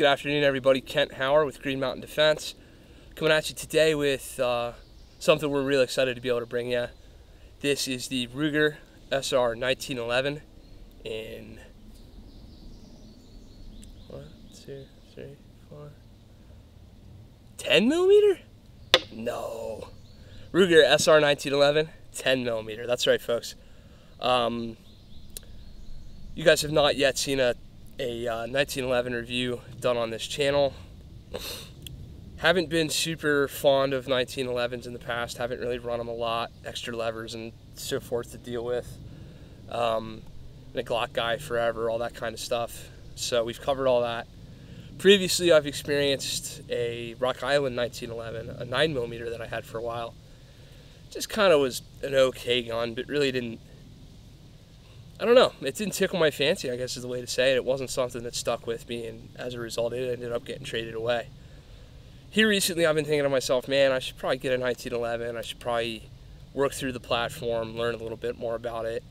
Good afternoon, everybody. Kent Hauer with Green Mountain Defense, coming at you today with something we're really excited to be able to bring you. This is the Ruger SR1911 in 10 millimeter? No. Ruger SR1911, 10 millimeter. That's right, folks. You guys have not yet seen a 1911 review done on this channel. Haven't been super fond of 1911s in the past. Haven't really run them a lot. Extra levers and so forth to deal with. Been a Glock guy forever, all that kind of stuff. So we've covered all that. Previously, I've experienced a Rock Island 1911, a 9mm that I had for a while. Just kind of was an okay gun, but really didn't, I don't know, it didn't tickle my fancy, I guess is the way to say it. It wasn't something that stuck with me, and as a result, it ended up getting traded away. Here recently, I've been thinking to myself, man, I should probably get a 1911. I should probably work through the platform, learn a little bit more about it,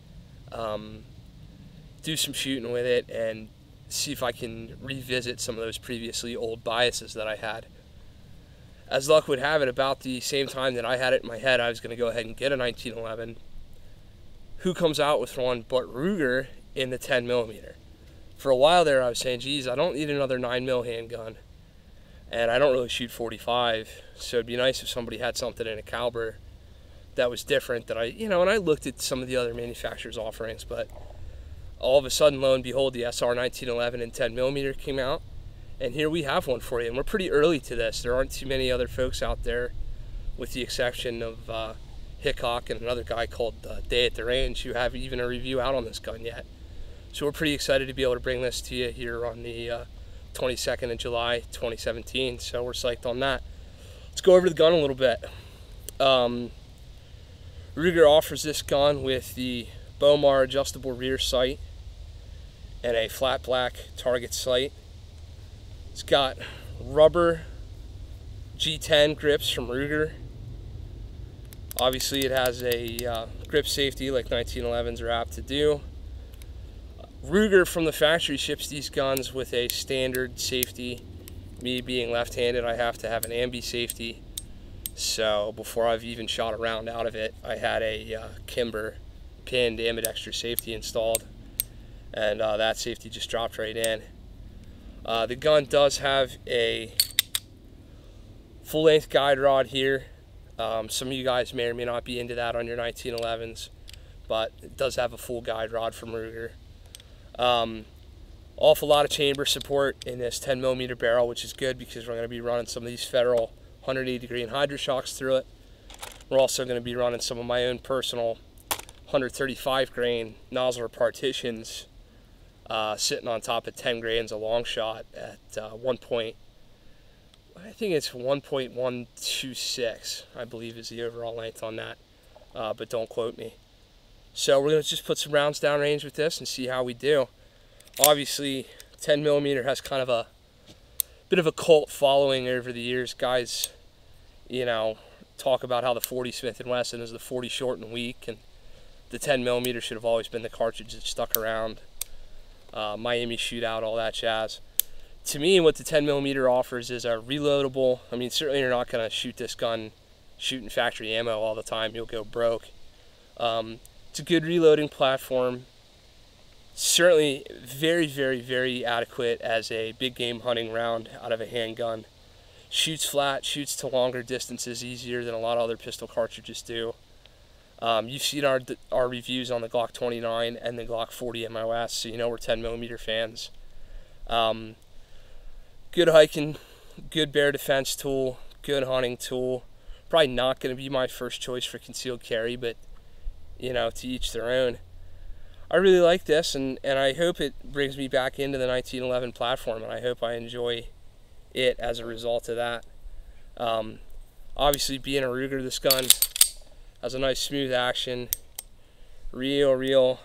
do some shooting with it, and see if I can revisit some of those previously old biases that I had. As luck would have it, about the same time that I had it in my head I was going to go ahead and get a 1911, who comes out with one but Ruger in the 10mm. For a while there, I was saying, geez, I don't need another 9mm handgun, and I don't really shoot 45, so it'd be nice if somebody had something in a caliber that was different. That and I looked at some of the other manufacturers' offerings, but all of a sudden, lo and behold, the SR1911 in 10mm came out, and here we have one for you. And we're pretty early to this. There aren't too many other folks out there, with the exception of Hickok and another guy called Day at the Range, who have even a review out on this gun yet. So we're pretty excited to be able to bring this to you here on the 22nd of July 2017. So we're psyched on that. Let's go over the gun a little bit. Ruger offers this gun with the Bomar adjustable rear sight and a flat black target sight. It's got rubber G10 grips from Ruger. Obviously, it has a grip safety like 1911s are apt to do. Ruger from the factory ships these guns with a standard safety. Me being left-handed, I have to have an ambi safety. So before I've even shot a round out of it, I had a Kimber pinned ambidextrous safety installed, and that safety just dropped right in. The gun does have a full-length guide rod here. Some of you guys may or may not be into that on your 1911s, but it does have a full guide rod from Ruger. Awful lot of chamber support in this 10mm barrel, which is good because we're going to be running some of these Federal 180-degree anhydrous shocks through it. We're also going to be running some of my own personal 135 grain nozzler partitions sitting on top of 10 grains a long shot at I think it's 1.126, I believe is the overall length on that, but don't quote me. So we're going to just put some rounds downrange with this and see how we do. Obviously, 10mm has kind of a bit of a cult following over the years. Guys, talk about how the 40 Smith & Wesson is the 40 short and weak, and the 10mm should have always been the cartridge that stuck around. Miami shootout, all that jazz. To me, what the 10mm offers is a reloadable. I mean, certainly you're not going to shoot this gun shooting factory ammo all the time. You'll go broke. It's a good reloading platform. Certainly very, very, very adequate as a big game hunting round out of a handgun. Shoots flat, shoots to longer distances easier than a lot of other pistol cartridges do. You've seen our reviews on the Glock 29 and the Glock 40 MOS, so you know we're 10mm fans. Good hiking, good bear defense tool, good hunting tool. Probably not going to be my first choice for concealed carry, but to each their own. I really like this, and I hope it brings me back into the 1911 platform, and I hope I enjoy it as a result of that. Obviously, being a Ruger, this gun has a nice smooth action, real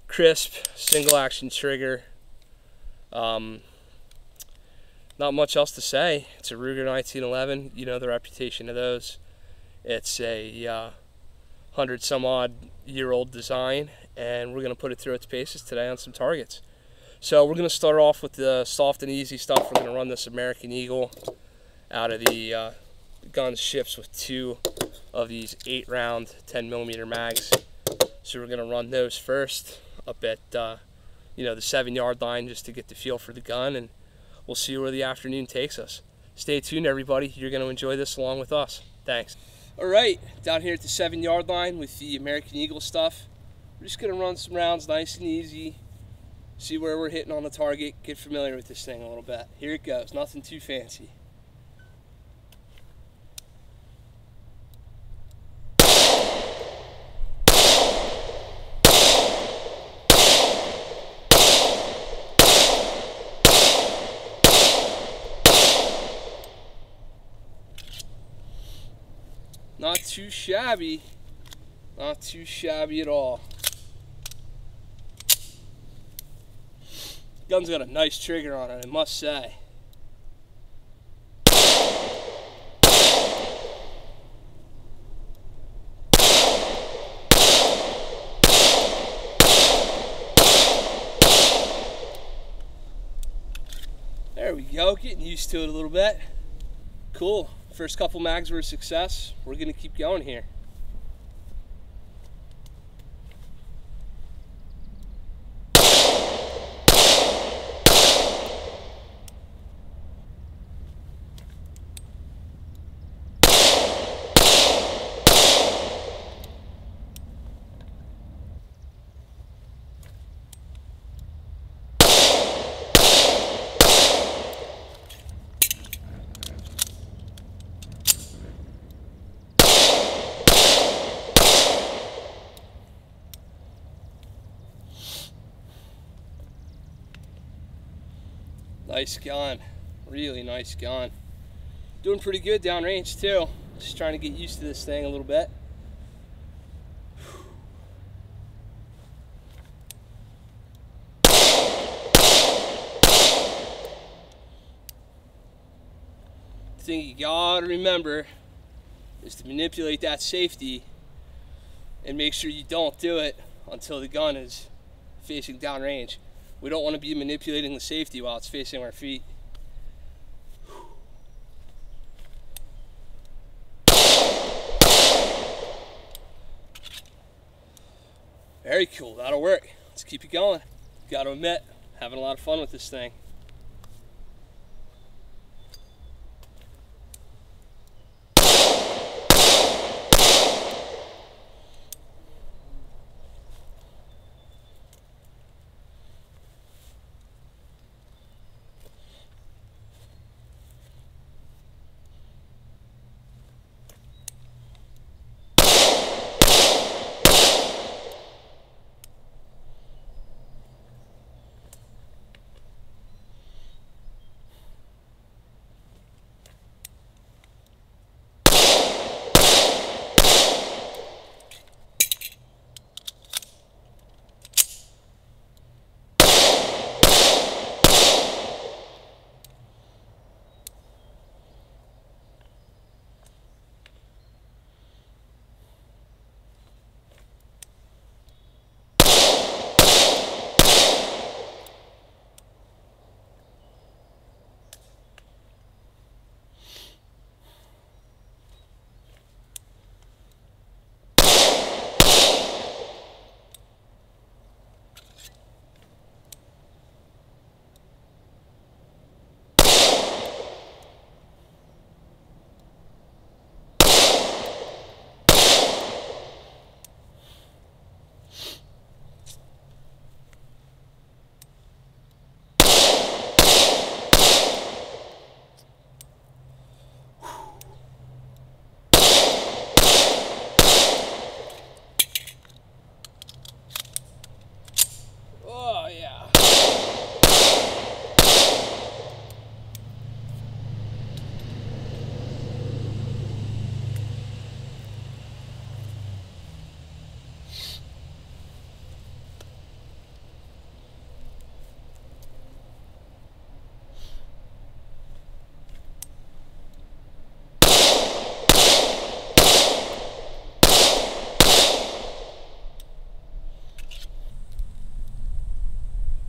crisp single action trigger. Not much else to say. It's a Ruger 1911. You know the reputation of those. It's a 100-some-odd-year-old design, and we're going to put it through its paces today on some targets. So we're going to start off with the soft and easy stuff. We're going to run this American Eagle out of the gun. Ships with 2 of these 8-round 10mm mags. So we're going to run those first up at you know, the 7-yard line, just to get the feel for the gun, and we'll see where the afternoon takes us. Stay tuned, everybody. You're going to enjoy this along with us. Thanks. All right, down here at the 7-yard line with the American Eagle stuff. We're just going to run some rounds nice and easy. See where we're hitting on the target, get familiar with this thing a little bit. Here it goes, nothing too fancy. Not too shabby, not too shabby at all. Gun's got a nice trigger on it, I must say. There we go, getting used to it a little bit. Cool, first couple mags were a success. We're gonna keep going here. Nice gun, really nice gun. Doing pretty good downrange too. Just trying to get used to this thing a little bit. The thing you gotta remember is to manipulate that safety and make sure you don't do it until the gun is facing downrange. We don't want to be manipulating the safety while it's facing our feet. Very cool, that'll work. Let's keep it going. Gotta admit, having a lot of fun with this thing.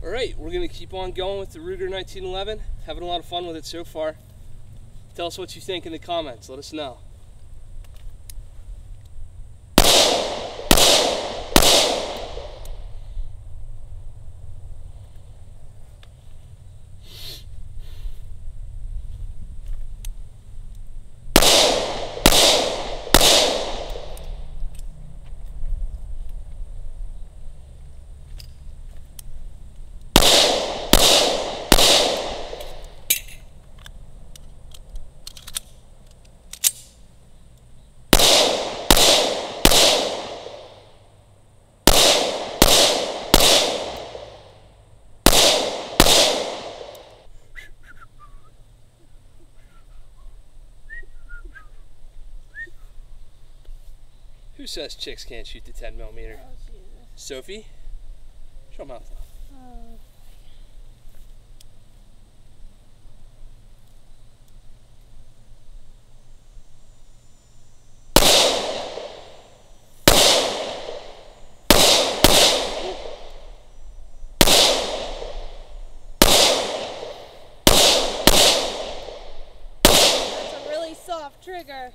Alright, we're going to keep on going with the Ruger 1911. Having a lot of fun with it so far. Tell us what you think in the comments. Let us know. Who says chicks can't shoot the 10mm? Oh, Jesus. Sophie? Show mouth off. Oh. That's a really soft trigger.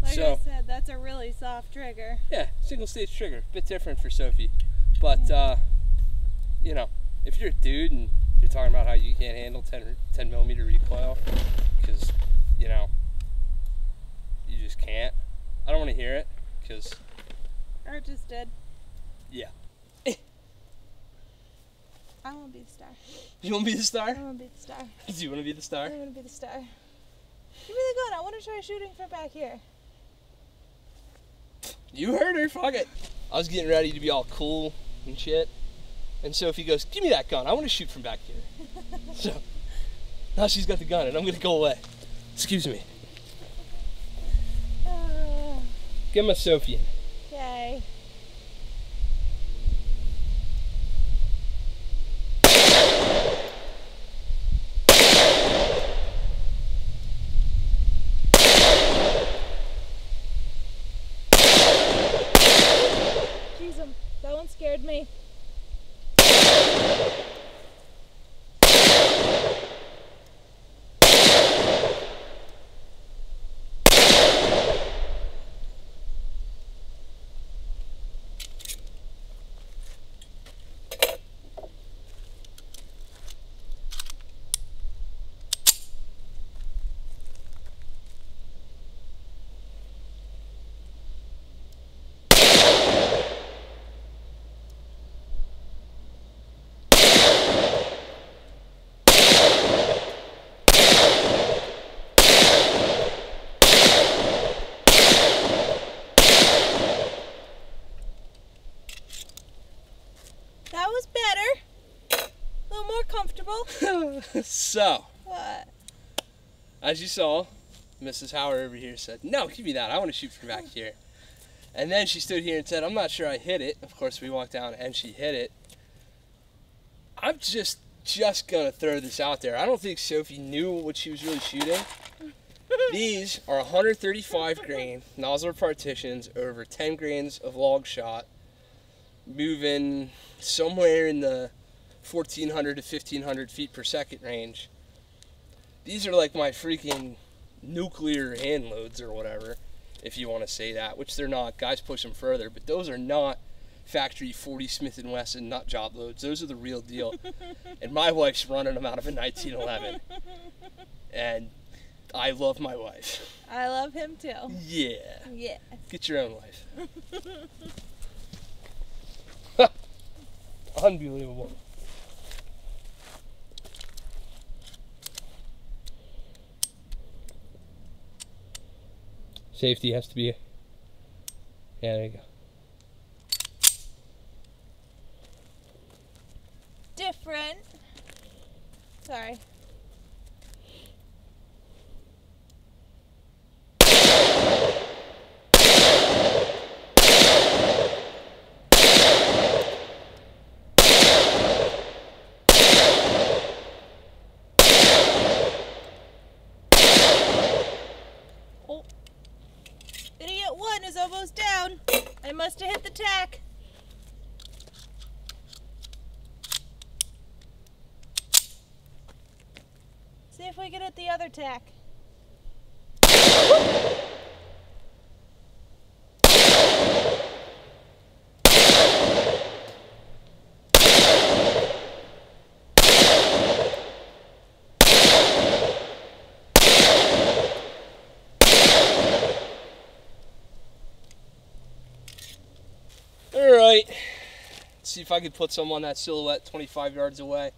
Like I said, that's a really soft trigger. Yeah, single stage trigger. Bit different for Sophie. But, you know, if you're a dude and you're talking about how you can't handle 10mm recoil, because, you know, you just can't, I don't want to hear it, because... Art just did. Yeah. I want to be the star. You want to be the star? I want to be the star. Do you want to be the star? I want to be the star. Give me the gun. I want to try shooting from back here. You heard her, fuck it. I was getting ready to be all cool and shit. And Sophie goes, give me that gun. I want to shoot from back here. So, now she's got the gun and I'm going to go away. Excuse me. Give my Sophie in. Okay. That one scared me. That was better. A little more comfortable. So, What? as you saw, Mrs. Howard over here said, no, give me that. I want to shoot from back here. And then she stood here and said, I'm not sure I hit it. Of course, we walked down and she hit it. I'm just going to throw this out there. I don't think Sophie knew what she was really shooting. These are 135 grain nozzle partitions over 10 grains of log shot, moving somewhere in the 1,400 to 1,500 feet per second range. These are like my freaking nuclear hand loads or whatever, if you want to say that, which they're not. Guys push them further, but those are not factory 40 Smith & Wesson nut job loads. Those are the real deal. And my wife's running them out of a 1911. And I love my wife. I love him too. Yeah. Yeah. Get your own wife. Unbelievable. Safety has to be... Yeah, there you go. Different. Sorry. is almost down. I must have hit the tack. See if we can hit the other tack. Alright, let's see if I can put some on that silhouette 25 yards away.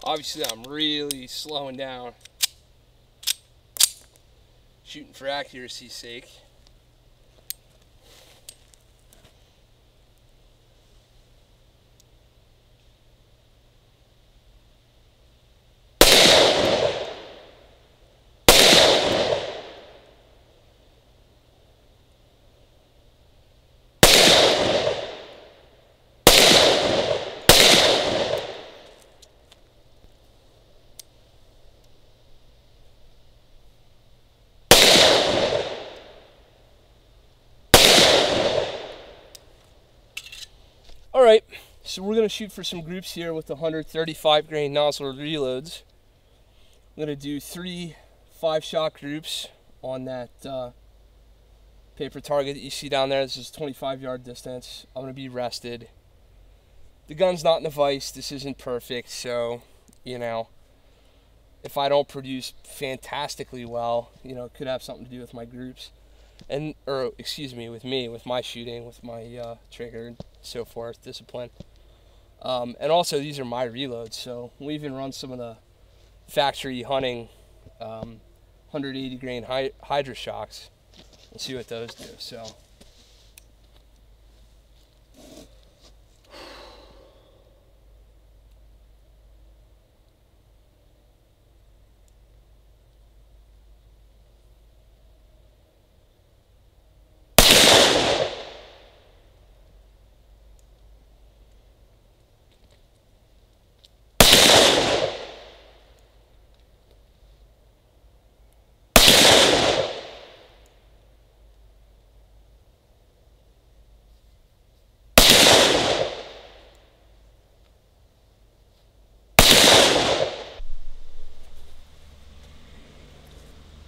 Obviously, I'm really slowing down, shooting for accuracy's sake. Alright, so we're going to shoot for some groups here with the 135 grain nozzle reloads. I'm going to do 3 5-shot groups on that paper target that you see down there. This is 25-yard distance. I'm going to be rested. The gun's not in a vise. This isn't perfect, so, you know, if I don't produce fantastically well, you know, it could have something to do with my groups. And, or excuse me, with me, with my shooting, with my trigger and so forth, discipline. And also, these are my reloads, so we even run some of the factory hunting 180 grain Hydra shocks. We'll see what those do. So.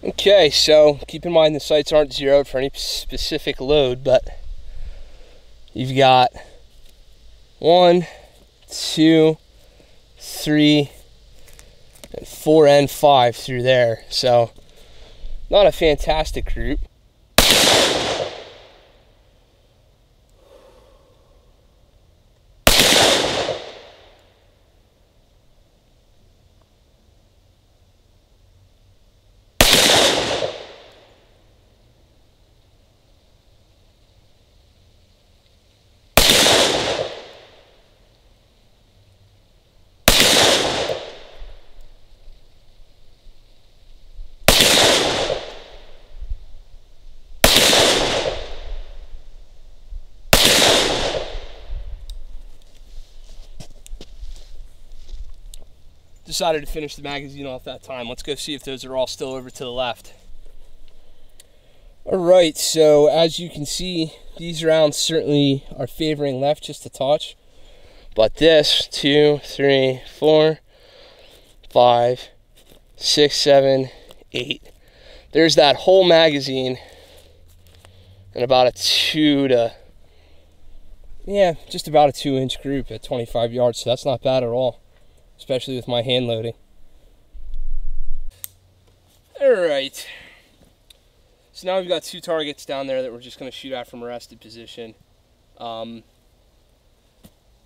Okay, so keep in mind the sights aren't zeroed for any specific load, but you've got 1, 2, 3, and 4 and 5 through there. So not a fantastic group. Decided to finish the magazine off that time. Let's go see if those are all still over to the left. Alright, so as you can see, these rounds certainly are favoring left just a touch. But this, 2, 3, 4, 5, 6, 7, 8. There's that whole magazine and about a 2 to, yeah, just about a 2-inch group at 25 yards. So that's not bad at all, especially with my hand loading. Alright, so now we've got 2 targets down there that we're just going to shoot at from a rested position.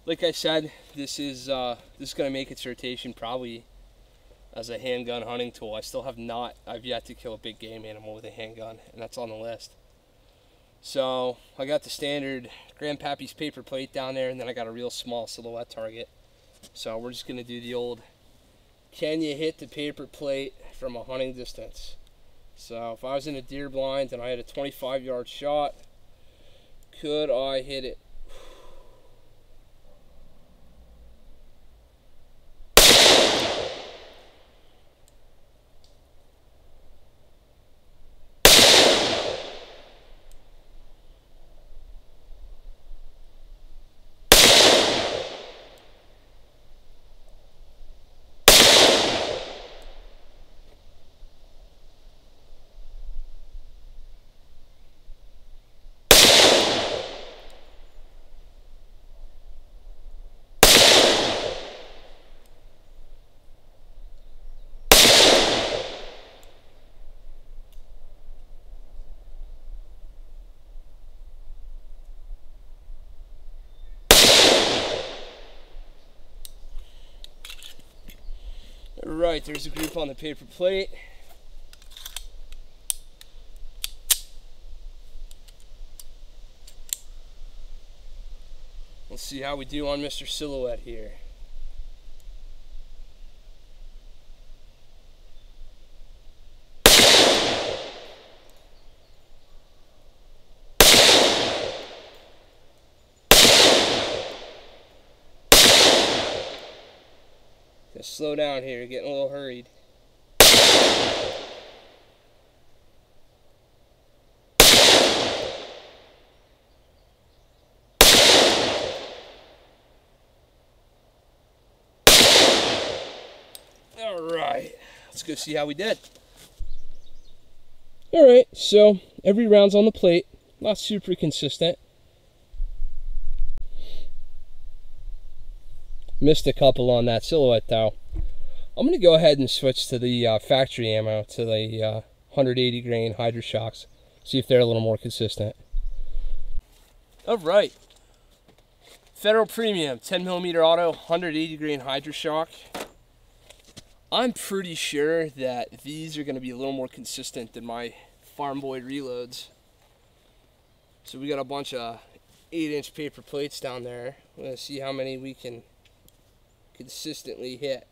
like I said, this is going to make its rotation probably as a handgun hunting tool. I've yet to kill a big game animal with a handgun, and that's on the list. So I got the standard Grandpappy's paper plate down there, and then I got a real small silhouette target. So we're just going to do the old, can you hit the paper plate from a hunting distance? So if I was in a deer blind and I had a 25-yard shot, could I hit it? Right, there's a group on the paper plate. Let's see how we do on Mr. Silhouette here. Slow down here, getting a little hurried. Alright, let's go see how we did. Alright, so every round's on the plate, not super consistent. Missed a couple on that silhouette though. I'm going to go ahead and switch to the factory ammo, to the 180 grain Hydro Shocks. See if they're a little more consistent. Alright. Federal Premium 10mm auto 180 grain Hydro Shock. I'm pretty sure that these are going to be a little more consistent than my Farm Boy reloads. So we got a bunch of 8-inch paper plates down there. We're going to see how many we can consistently hit.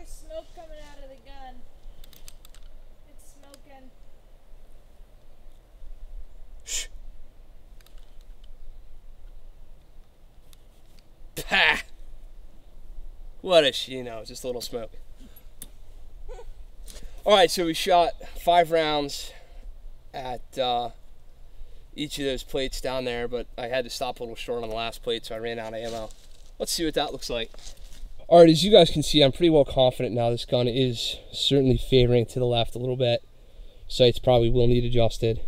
Smoke coming out of the gun. It's smoking. Shh. Pah! What is she, just a little smoke. Alright, so we shot 5 rounds at each of those plates down there, but I had to stop a little short on the last plate, so I ran out of ammo. Let's see what that looks like. Alright, as you guys can see, I'm pretty well confident now. This gun is certainly favoring to the left a little bit. Sights probably will need adjusted.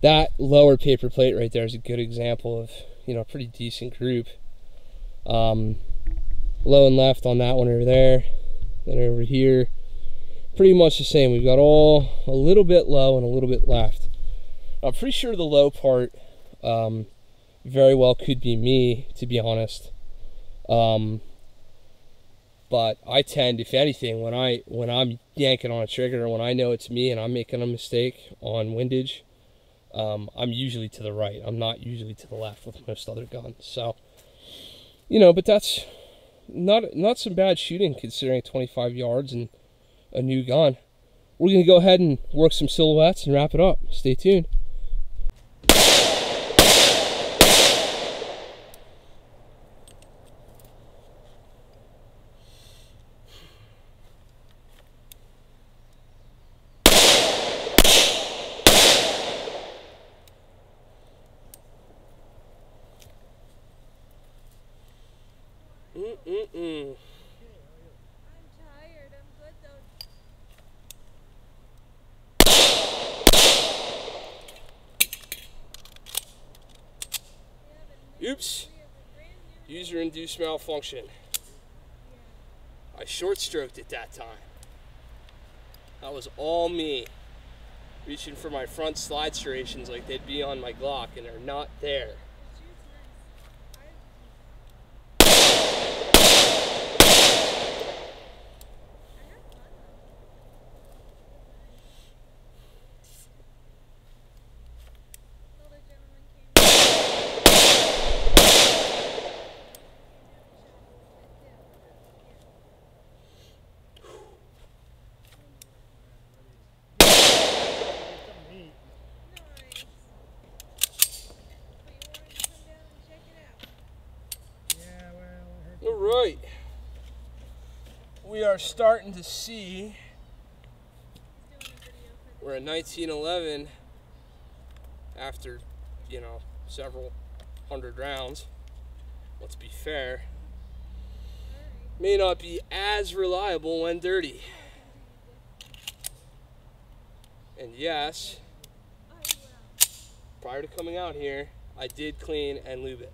that lower paper plate right there is a good example of, you know, a pretty decent group. Low and left on that one over there. Then over here, pretty much the same. We've got all a little bit low and a little bit left. I'm pretty sure the low part very well could be me, to be honest. But I tend, if anything, when I'm yanking on a trigger, when I know it's me and I'm making a mistake on windage, I'm usually to the right. I'm not usually to the left with most other guns. So, you know, but that's not some bad shooting considering 25 yards and a new gun. We're going to go ahead and work some silhouettes and wrap it up. Stay tuned. I'm tired. I'm good though. Oops. User-induced malfunction. I short-stroked it that time. That was all me. Reaching for my front slide serrations like they'd be on my Glock, and they're not there. Alright, we are starting to see we're at 1911 after, you know, several hundred rounds. Let's be fair, may not be as reliable when dirty. And yes, prior to coming out here, I did clean and lube it.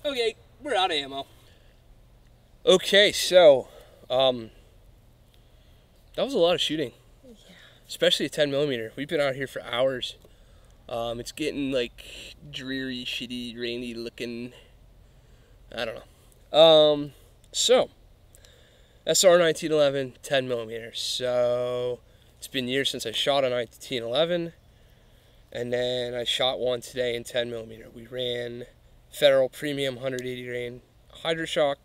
Okay, we're out of ammo. Okay, so that was a lot of shooting. Yeah. Especially a 10mm. We've been out here for hours. It's getting like dreary, shitty, rainy looking. I don't know. So SR1911 10mm. So it's been years since I shot a 1911, and then I shot one today in 10mm. We ran Federal Premium 180 grain Hydroshock.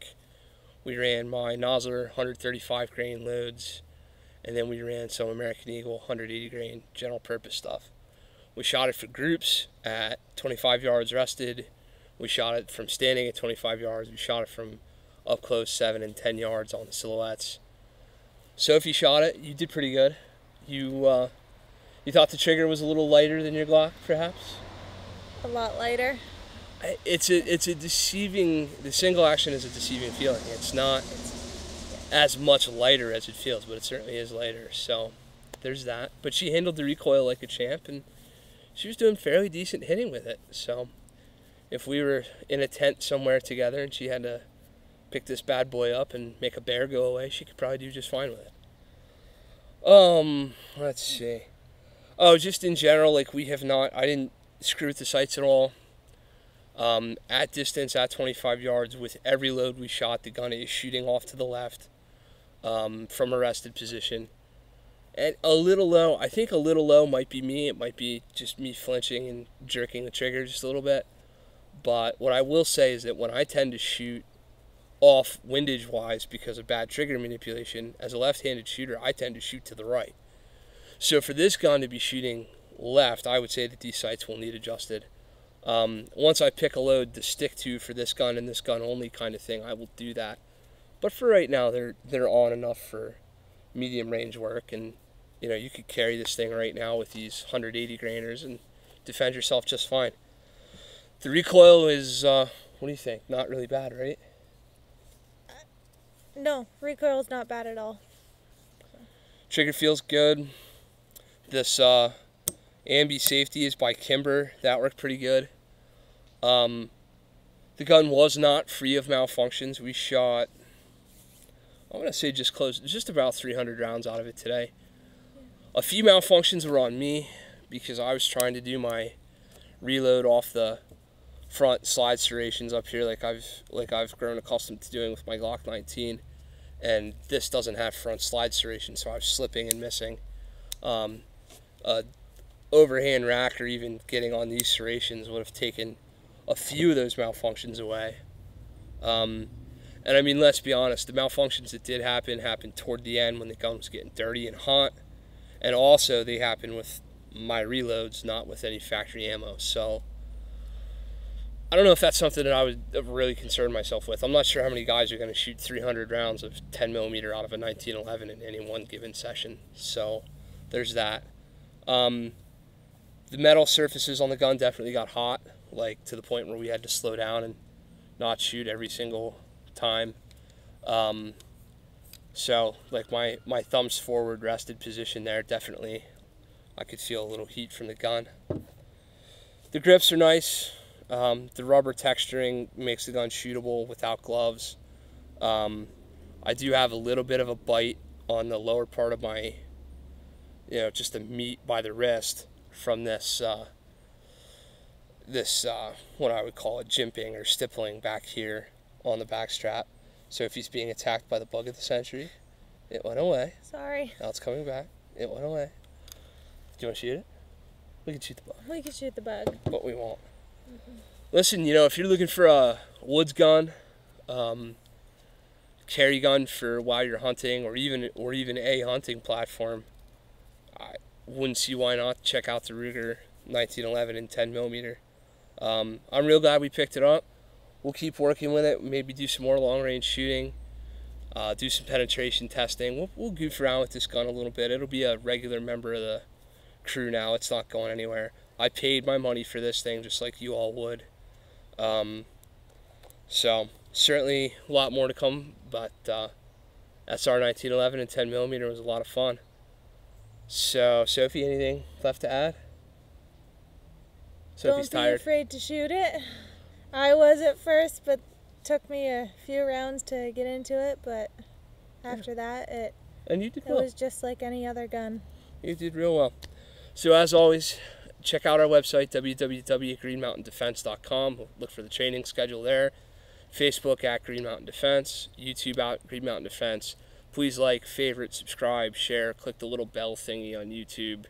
We ran my Nosler 135 grain loads, and then we ran some American Eagle 180 grain general purpose stuff. We shot it for groups at 25 yards rested. We shot it from standing at 25 yards. We shot it from up close 7 and 10 yards on the silhouettes. Sophie shot it. You did pretty good. You thought the trigger was a little lighter than your Glock, perhaps? A lot lighter. It's a deceiving. The single action is a deceiving feeling. It's not as much lighter as it feels, but it certainly is lighter. So there's that. But she handled the recoil like a champ, and she was doing fairly decent hitting with it. So if we were in a tent somewhere together and she had to pick this bad boy up and make a bear go away, she could probably do just fine with it. Let's see. Oh, just in general, like I didn't screw with the sights at all. At distance, at 25 yards, with every load we shot, the gun is shooting off to the left from a rested position. And a little low, I think a little low might be me. It might be just me flinching and jerking the trigger just a little bit. But what I will say is that when I tend to shoot off windage-wise because of bad trigger manipulation, as a left-handed shooter, I tend to shoot to the right. So for this gun to be shooting left, I would say that these sights will need adjusted. Once I pick a load to stick to for this gun and this gun only kind of thing, I will do that. But for right now, they're on enough for medium range work, and you know, you could carry this thing right now with these 180 grainers and defend yourself just fine. The recoil is, what do you think? Not really bad, right? No, recoil's not bad at all. Trigger feels good. This ambi safety is by Kimber. That worked pretty good. The gun was not free of malfunctions. We shot, I'm going to say just about 300 rounds out of it today. A few malfunctions were on me because I was trying to do my reload off the front slide serrations up here like I've grown accustomed to doing with my Glock 19, and this doesn't have front slide serrations, so I was slipping and missing. Overhand rack or even getting on these serrations would have taken a few of those malfunctions away. And I mean, let's be honest, the malfunctions that did happened toward the end when the gun was getting dirty and hot, and also they happened with my reloads, not with any factory ammo. So I don't know if that's something that I would really concern myself with. I'm not sure how many guys are going to shoot 300 rounds of 10mm out of a 1911 in any one given session. So there's that. The metal surfaces on the gun definitely got hot, like to the point where we had to slow down and not shoot every single time. So like my thumbs forward rested position there, definitely I could feel a little heat from the gun. The grips are nice. The rubber texturing makes the gun shootable without gloves. I do have a little bit of a bite on the lower part of my, just the meat by the wrist from this, what I would call a jimping or stippling back here on the back strap. So if he's being attacked by the bug of the century, it went away. Sorry. Now it's coming back. It went away. Do you want to shoot it? We can shoot the bug. We can shoot the bug. But we won't. Listen, if you're looking for a woods gun, carry gun for while you're hunting, or even a hunting platform, I wouldn't see why not check out the Ruger 1911 in 10mm. I'm real glad we picked it up. We'll keep working with it. Maybe do some more long-range shooting, do some penetration testing. We'll goof around with this gun a little bit. It'll be a regular member of the crew now. It's not going anywhere. I paid my money for this thing just like you all would. So certainly a lot more to come, but SR 1911 and 10mm was a lot of fun. So Sophie, anything left to add? Sophie's tired. Don't be afraid to shoot it. I was at first, but took me a few rounds to get into it, but after that it was just like any other gun. You did real well. So as always, check out our website, www.greenmountaindefense.com. Look for the training schedule there. Facebook at Green Mountain Defense. YouTube at Green Mountain Defense. Please like, favorite, subscribe, share, click the little bell thingy on YouTube.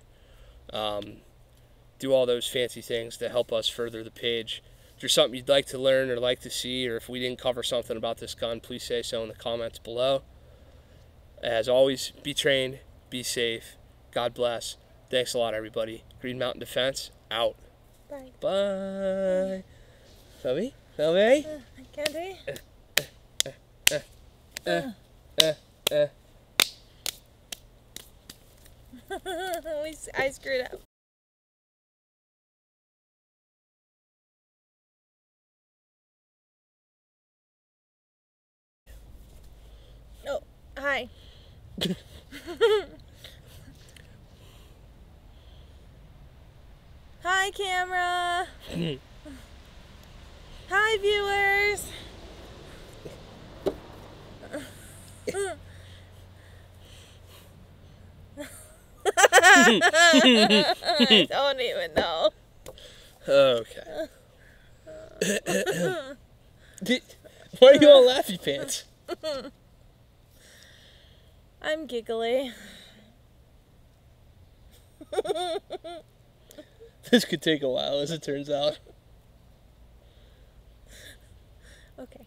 Do all those fancy things to help us further the page. If there's something you'd like to learn or like to see, or if we didn't cover something about this gun, please say so in the comments below. As always, be trained, be safe, God bless. Thanks a lot, everybody. Green Mountain Defense, out. Bye. Bye. Sophie? Sophie? Candy? I screwed up. Oh, hi. Hi, camera. Hi, viewers. I don't even know. Okay. Why are you all laughy pants? I'm giggly. This could take a while, as it turns out. Okay.